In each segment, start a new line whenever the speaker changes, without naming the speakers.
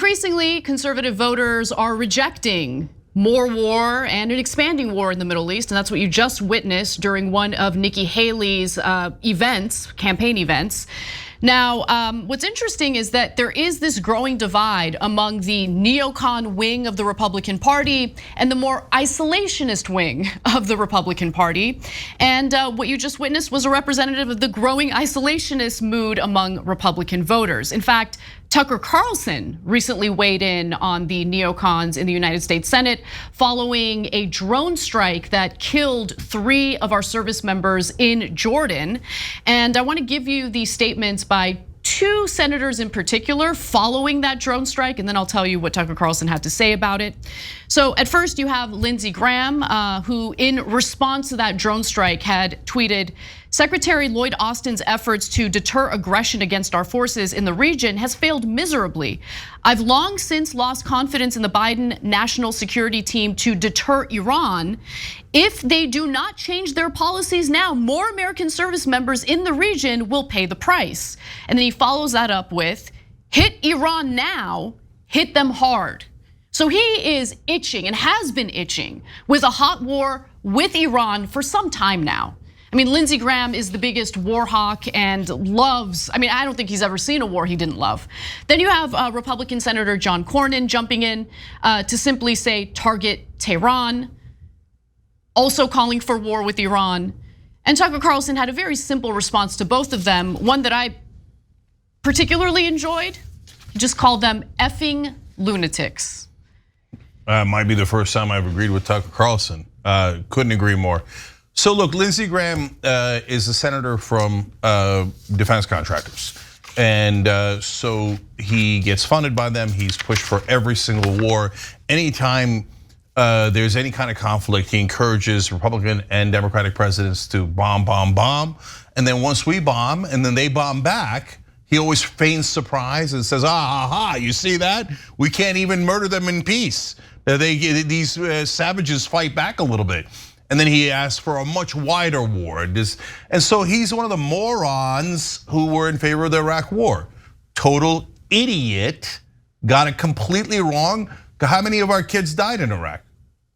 increasingly, conservative voters are rejecting more war and an expanding war in the Middle East, and that's what you just witnessed during one of Nikki Haley's campaign events. Now, what's interesting is that there is this growing divide among the neocon wing of the Republican Party and the more isolationist wing of the Republican Party. And what you just witnessed was a representative of the growing isolationist mood among Republican voters. In fact, Tucker Carlson recently weighed in on the neocons in the United States Senate following a drone strike that killed 3 of our service members in Jordan. And I want to give you the statements by 2 senators in particular following that drone strike, and then I'll tell you what Tucker Carlson had to say about it. So at first you have Lindsey Graham, who in response to that drone strike had tweeted, "Secretary Lloyd Austin's efforts to deter aggression against our forces in the region has failed miserably. I've long since lost confidence in the Biden national security team to deter Iran. If they do not change their policies now, more American service members in the region will pay the price." And then he follows that up with, "Hit Iran now, hit them hard." So he is itching and has been itching with a hot war with Iran for some time now. I mean, Lindsey Graham is the biggest war hawk and loves, I don't think he's ever seen a war he didn't love. Then you have Republican Senator John Cornyn jumping in to simply say target Tehran, also calling for war with Iran. And Tucker Carlson had a very simple response to both of them, one that I particularly enjoyed. He just called them effing lunatics.
Might be the first time I've agreed with Tucker Carlson. Couldn't agree more. So look, Lindsey Graham is a senator from defense contractors. And so he gets funded by them. He's pushed for every single war. Anytime there's any kind of conflict, he encourages Republican and Democratic presidents to bomb, bomb, bomb. And then once we bomb and then they bomb back, he always feigns surprise and says, you see that? We can't even murder them in peace. These savages fight back a little bit. And then he asked for a much wider war. And so he's one of the morons who were in favor of the Iraq war. Total idiot, got it completely wrong. How many of our kids died in Iraq?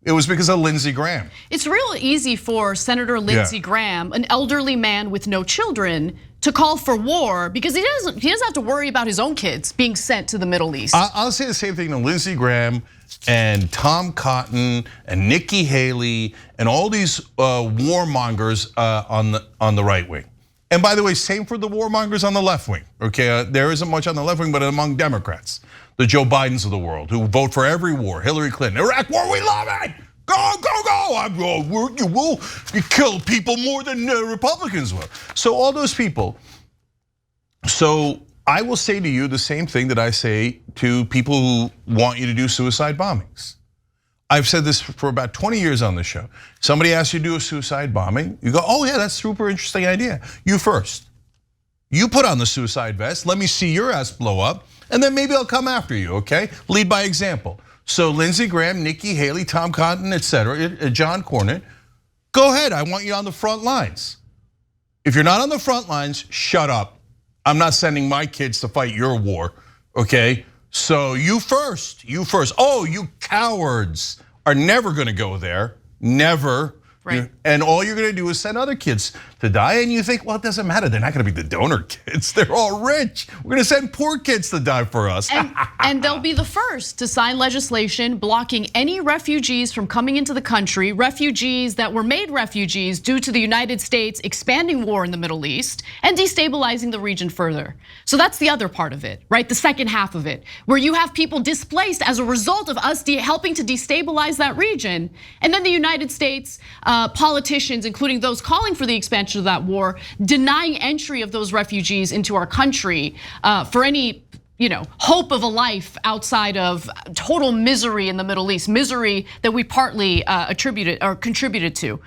It was because of Lindsey Graham.
It's real easy for Senator Lindsey Graham, an elderly man with no children, to call for war because he doesn't have to worry about his own kids being sent to the Middle East.
I'll say the same thing to Lindsey Graham and Tom Cotton and Nikki Haley and all these warmongers on the right wing. And by the way, same for the warmongers on the left wing. Okay, there isn't much on the left wing, but among Democrats, the Joe Bidens of the world who vote for every war. Hillary Clinton, Iraq war, we love it. Go, go, go! You will kill people more than Republicans will. So all those people. So I will say to you the same thing that I say to people who want you to do suicide bombings. I've said this for about 20 years on the show. Somebody asks you to do a suicide bombing, you go, oh yeah, that's a super interesting idea. You first. You put on the suicide vest, let me see your ass blow up, and then maybe I'll come after you, okay? Lead by example. So Lindsey Graham, Nikki Haley, Tom Cotton, etc., John Cornyn, go ahead, I want you on the front lines. If you're not on the front lines, shut up. I'm not sending my kids to fight your war, okay? So you first. Oh, you cowards are never gonna go there, never.
Right.
And all you're gonna do is send other kids to die, and you think, well, it doesn't matter. They're not gonna be the donor kids. They're all rich. We're gonna send poor kids to die for us.
And they'll be the first to sign legislation blocking any refugees from coming into the country, refugees that were made refugees due to the United States expanding war in the Middle East and destabilizing the region further. So that's the other part of it, right? The second half of it, where you have people displaced as a result of us helping to destabilize that region. And then the United States politicians, including those calling for the expansion of that war, denying entry of those refugees into our country for any hope of a life outside of total misery in the Middle East, misery that we partly attributed or contributed to.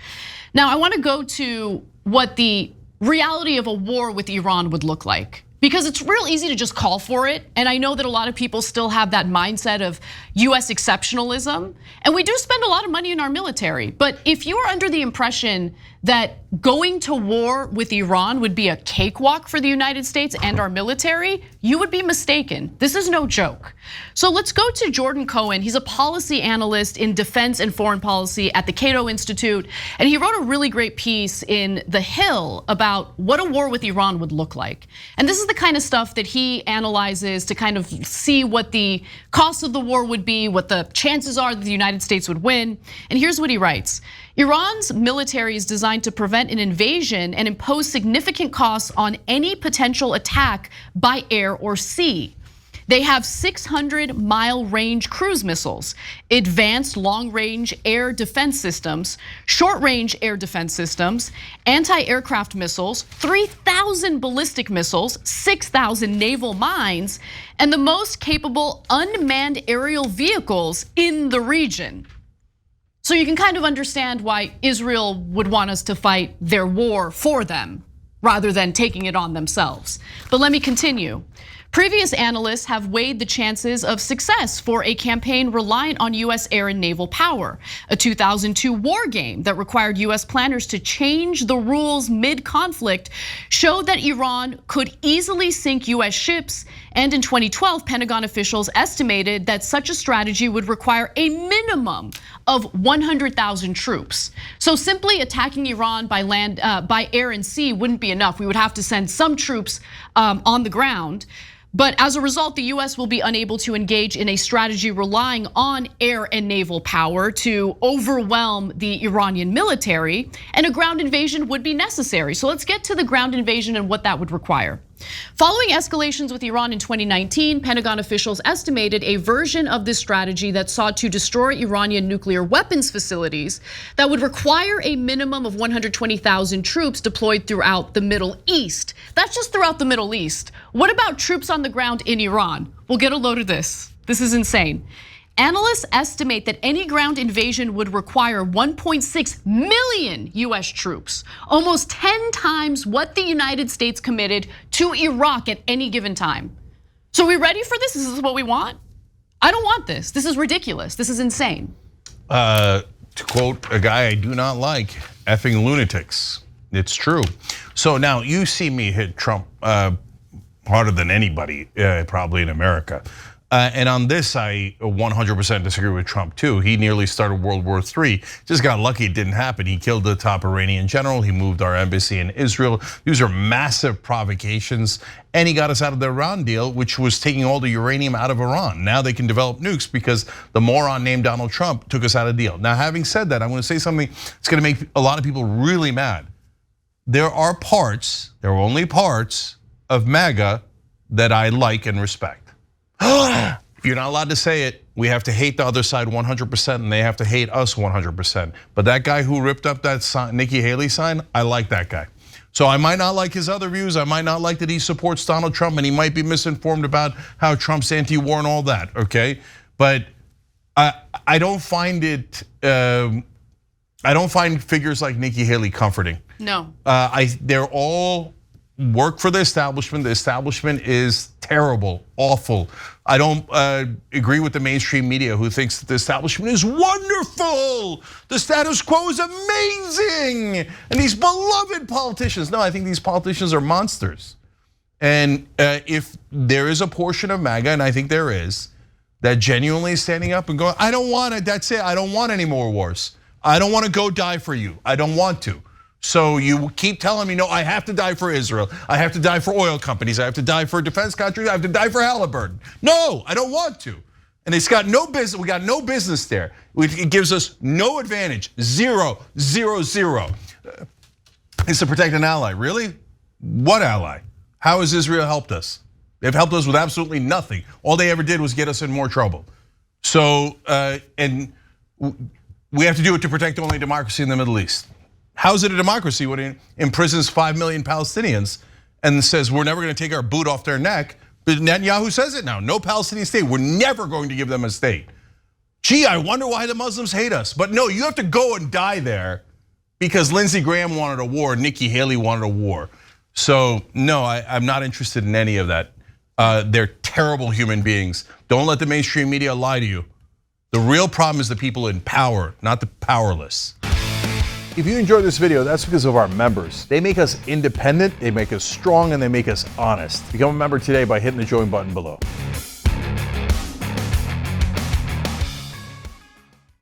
Now, I want to go to what the reality of a war with Iran would look like. Because it's real easy to just call for it. And I know that a lot of people still have that mindset of US exceptionalism. And we do spend a lot of money in our military. But if you are under the impression that going to war with Iran would be a cakewalk for the United States and our military, you would be mistaken. This is no joke. So let's go to Jordan Cohen. He's a policy analyst in defense and foreign policy at the Cato Institute. And he wrote a really great piece in The Hill about what a war with Iran would look like. And this is the kind of stuff that he analyzes to kind of see what the cost of the war would be, what the chances are that the United States would win. And here's what he writes. Iran's military is designed to prevent an invasion and impose significant costs on any potential attack by air or sea. They have 600-mile range cruise missiles, advanced long-range air defense systems, short-range air defense systems, anti-aircraft missiles, 3,000 ballistic missiles, 6,000 naval mines, and the most capable unmanned aerial vehicles in the region. So you can kind of understand why Israel would want us to fight their war for them rather than taking it on themselves. But let me continue. Previous analysts have weighed the chances of success for a campaign reliant on US air and naval power. A 2002 war game that required US planners to change the rules mid-conflict showed that Iran could easily sink US ships. And in 2012, Pentagon officials estimated that such a strategy would require a minimum of 100,000 troops. So simply attacking Iran by land, by air and sea wouldn't be enough. We would have to send some troops on the ground. But as a result, the US will be unable to engage in a strategy relying on air and naval power to overwhelm the Iranian military, and a ground invasion would be necessary. So let's get to the ground invasion and what that would require. Following escalations with Iran in 2019, Pentagon officials estimated a version of this strategy that sought to destroy Iranian nuclear weapons facilities that would require a minimum of 120,000 troops deployed throughout the Middle East. That's just throughout the Middle East. What about troops on the ground in Iran? We'll get a load of this. This is insane. Analysts estimate that any ground invasion would require 1.6 million US troops, almost 10 times what the United States committed to Iraq at any given time. So are we ready for this? Is this what we want? I don't want this. This is ridiculous. This is insane.
To quote a guy I do not like, effing lunatics. It's true. So now you see me hit Trump harder than anybody, probably in America. And on this, I 100% disagree with Trump too. He nearly started World War III. Just got lucky it didn't happen. He killed the top Iranian general. He moved our embassy in Israel. These are massive provocations. And he got us out of the Iran deal, which was taking all the uranium out of Iran. Now they can develop nukes because the moron named Donald Trump took us out of the deal. Now, having said that, I'm gonna say something that's gonna make a lot of people really mad. There are only parts of MAGA that I like and respect. If you're not allowed to say it, we have to hate the other side 100% and they have to hate us 100%. But that guy who ripped up that Nikki Haley sign, I like that guy. So I might not like his other views. I might not like that he supports Donald Trump and he might be misinformed about how Trump's anti-war and all that, okay? But I don't find it, I don't find figures like Nikki Haley comforting.
No.
They're all work for the establishment. The establishment is terrible, awful. I don't agree with the mainstream media who thinks that the establishment is wonderful. The status quo is amazing. And these beloved politicians, no, I think these politicians are monsters. And if there is a portion of MAGA, and I think there is, that genuinely is standing up and going, I don't want it, that's it, I don't want any more wars. I don't want to go die for you, I don't want to. So you keep telling me, no, I have to die for Israel. I have to die for oil companies. I have to die for defense contractors. I have to die for Halliburton. No, I don't want to. And it's got no business, we got no business there. It gives us no advantage, 0, 0, 0. It's to protect an ally, really? What ally? How has Israel helped us? They've helped us with absolutely nothing. All they ever did was get us in more trouble. So, and we have to do it to protect only democracy in the Middle East. How is it a democracy when it imprisons 5 million Palestinians and says we're never going to take our boot off their neck? But Netanyahu says it now, no Palestinian state. We're never going to give them a state. Gee, I wonder why the Muslims hate us. But no, you have to go and die there because Lindsey Graham wanted a war, Nikki Haley wanted a war. So no, I'm not interested in any of that. They're terrible human beings. Don't let the mainstream media lie to you. The real problem is the people in power, not the powerless.
If you enjoyed this video, that's because of our members. They make us independent, they make us strong, and they make us honest. Become a member today by hitting the join button below.